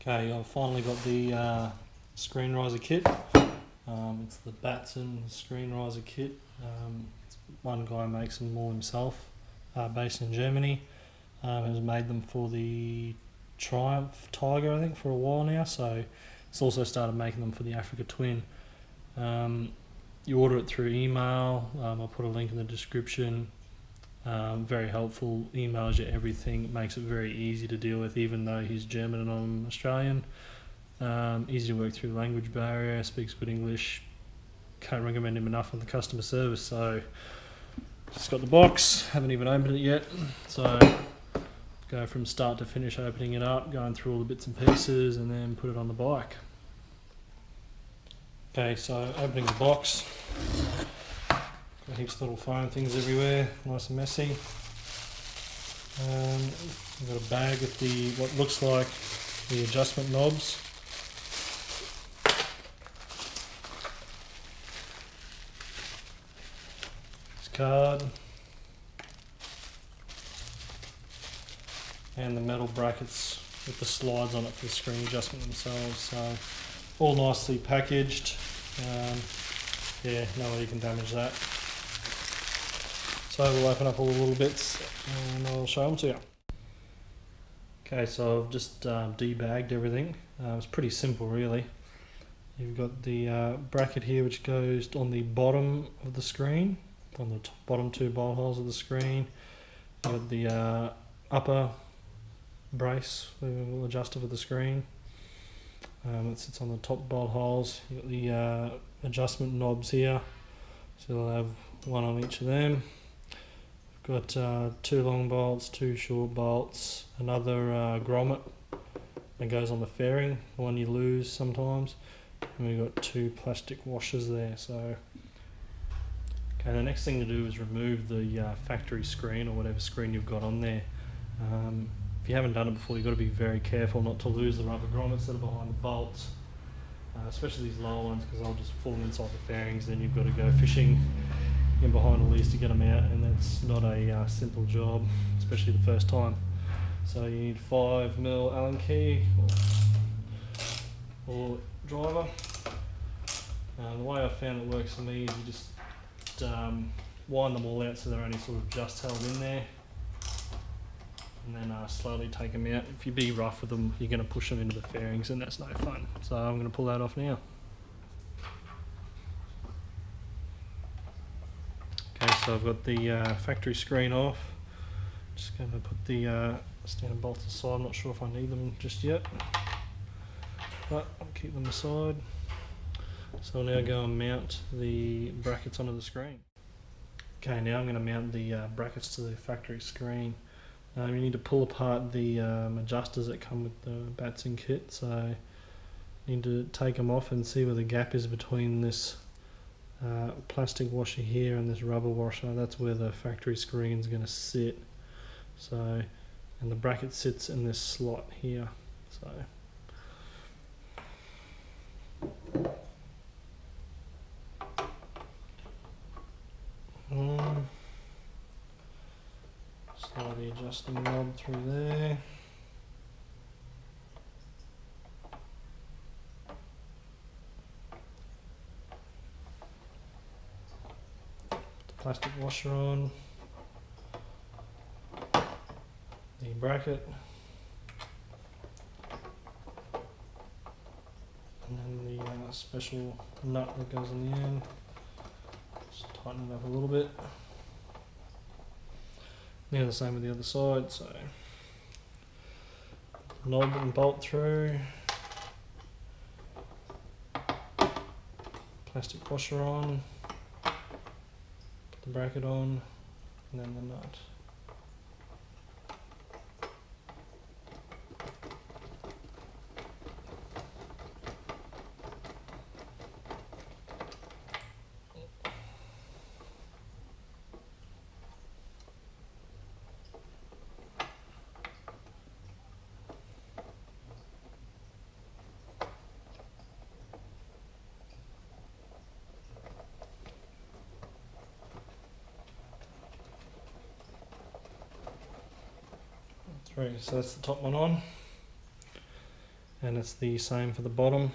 Okay, I've finally got the screen riser kit. It's the Batzen screen riser kit. One guy makes them all himself, based in Germany. Has made them for the Triumph Tiger, I think, for a while now. So it's also started making them for the Africa Twin. You order it through email. I'll put a link in the description. Very helpful, emails you everything, makes it very easy to deal with even though he's German and I'm Australian. Easy to work through the language barrier, speaks good English. Can't recommend him enough on the customer service. So just got the box, haven't even opened it yet, so go from start to finish opening it up, going through all the bits and pieces and then put it on the bike. Okay, so opening the box. Got heaps of little foam things everywhere, nice and messy. We've got a bag with the what looks like the adjustment knobs. This card. And the metal brackets with the slides on it for the screen adjustment themselves. So all nicely packaged. Yeah, no way you can damage that. So we'll open up all the little bits and I'll show them to you. Okay, so I've just debagged everything. It's pretty simple really. You've got the bracket here which goes on the bottom of the screen, on the bottom two bolt holes of the screen. You've got the upper brace, little adjuster for the screen. It sits on the top bolt holes. You've got the adjustment knobs here, so you'll have one on each of them. Got two long bolts, two short bolts, another grommet that goes on the fairing, the one you lose sometimes, and we've got two plastic washers there. So, okay, the next thing to do is remove the factory screen or whatever screen you've got on there. If you haven't done it before, you've got to be very careful not to lose the rubber grommets that are behind the bolts, especially these lower ones, because they'll just fall inside the fairings. Then you've got to go fishing in behind all these to get them out, and that's not a simple job, especially the first time. So you need 5mm Allen key or driver. The way I found it works for me is you just wind them all out so they're only sort of just held in there, and then slowly take them out. If you be rough with them, you're going to push them into the fairings, and that's no fun. So I'm going to pull that off now. So I've got the factory screen off. Just going to put the standard bolts aside. I'm not sure if I need them just yet, but I'll keep them aside. So I'll now go and mount the brackets onto the screen. Okay, now I'm going to mount the brackets to the factory screen. You need to pull apart the adjusters that come with the Batzen kit. So you need to take them off and see where the gap is between this plastic washer here and this rubber washer. That's where the factory screen is going to sit. So, and the bracket sits in this slot here. So slide the adjusting knob through there. Plastic washer on, the bracket, and then the special nut that goes on the end. Just tighten it up a little bit. Now the same with the other side, so knob and bolt through, plastic washer on, the bracket on, and then the nut. So that's the top one on, and it's the same for the bottom.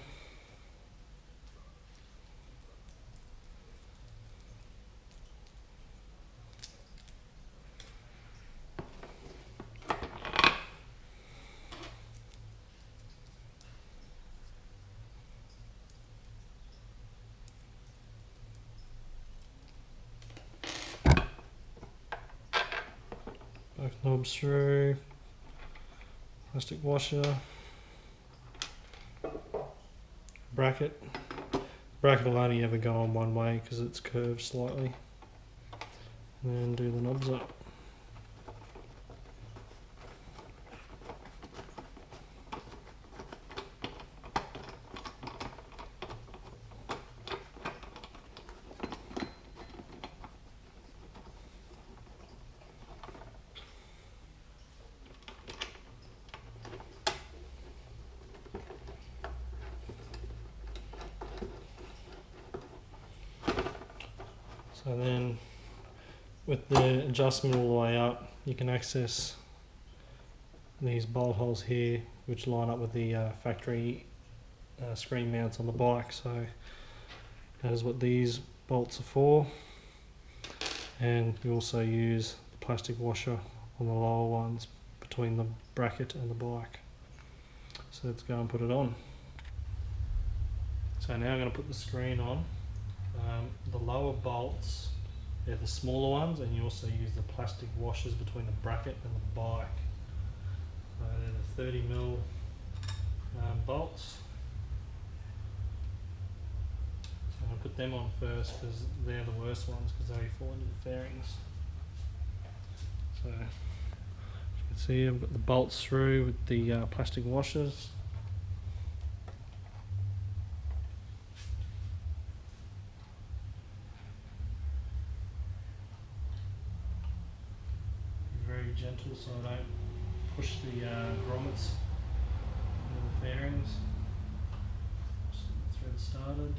Both knobs through, plastic washer, bracket. Bracket will only ever go on one way because it's curved slightly. And then do the knobs up. So then with the adjustment all the way up, you can access these bolt holes here which line up with the factory screen mounts on the bike. So that is what these bolts are for, and you also use the plastic washer on the lower ones between the bracket and the bike. So let's go and put it on. So now I'm going to put the screen on. The lower bolts, they're the smaller ones, and you also use the plastic washers between the bracket and the bike. They're the 30mm bolts. So I'm going to put them on first because they're the worst ones because they fall into the fairings. So as you can see, I've got the bolts through with the plastic washers. Very gentle so I don't push the grommets into the fairings. Just get the thread started.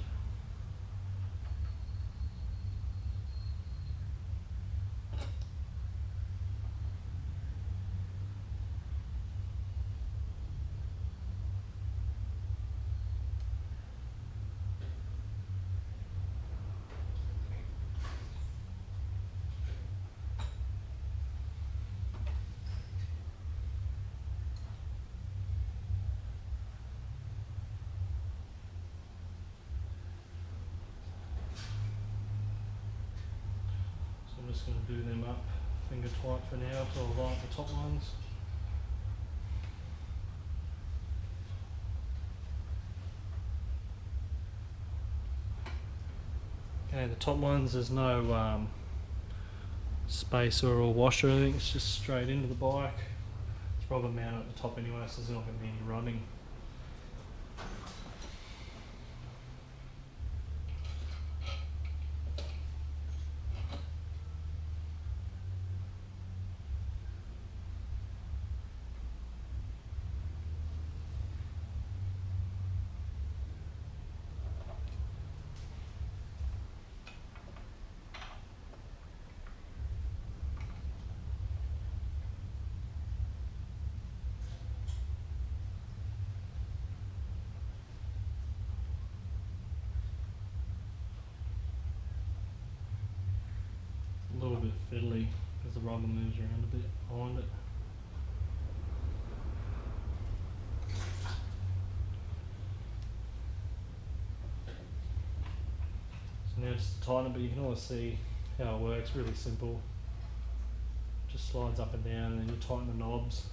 I'm just going to do them up finger tight for now till I light the top ones. Okay, the top ones, there's no spacer or washer or anything, it's just straight into the bike. It's rubber mounted at the top anyway, so there's not going to be any running. A little bit fiddly as the rubber moves around a bit behind it. So now just to tighten it, but you can always see how it works, really simple. Just slides up and down and then you tighten the knobs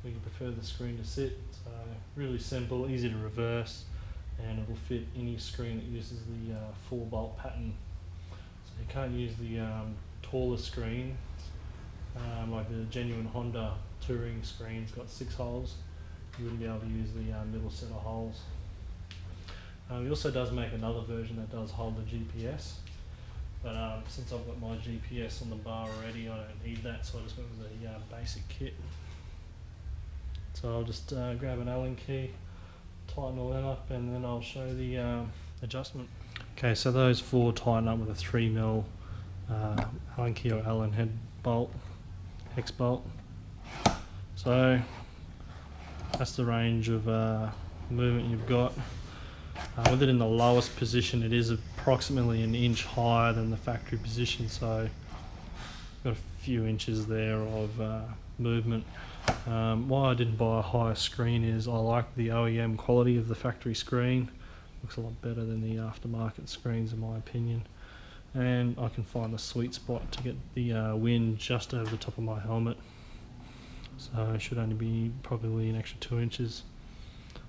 where you prefer the screen to sit. So really simple, easy to reverse, and it'll fit any screen that uses the 4-bolt pattern. You can't use the taller screen, like the genuine Honda touring screen's got 6 holes. You wouldn't be able to use the middle set of holes. He also does make another version that does hold the GPS, but since I've got my GPS on the bar already, I don't need that, so I just went with the basic kit. So I'll just grab an Allen key, tighten all that up, and then I'll show the adjustment. Okay, so those 4 tighten up with a 3mm Allen key or Allen head bolt, hex bolt. So that's the range of movement you've got. With it in the lowest position, it is approximately an inch higher than the factory position, so got a few inches there of movement. Why I didn't buy a higher screen is I like the OEM quality of the factory screen. Looks a lot better than the aftermarket screens in my opinion, and I can find the sweet spot to get the wind just over the top of my helmet, so it should only be probably an extra 2 inches.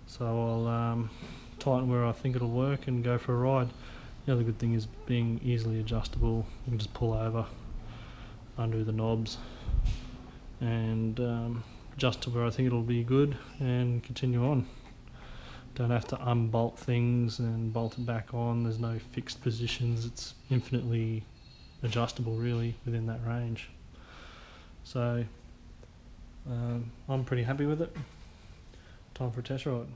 So I'll tighten where I think it'll work and go for a ride. The other good thing is being easily adjustable. You can just pull over, undo the knobs, and adjust to where I think it'll be good and continue on. Don't have to unbolt things and bolt it back on. There's no fixed positions. It's infinitely adjustable really within that range. So I'm pretty happy with it. Time for a test ride.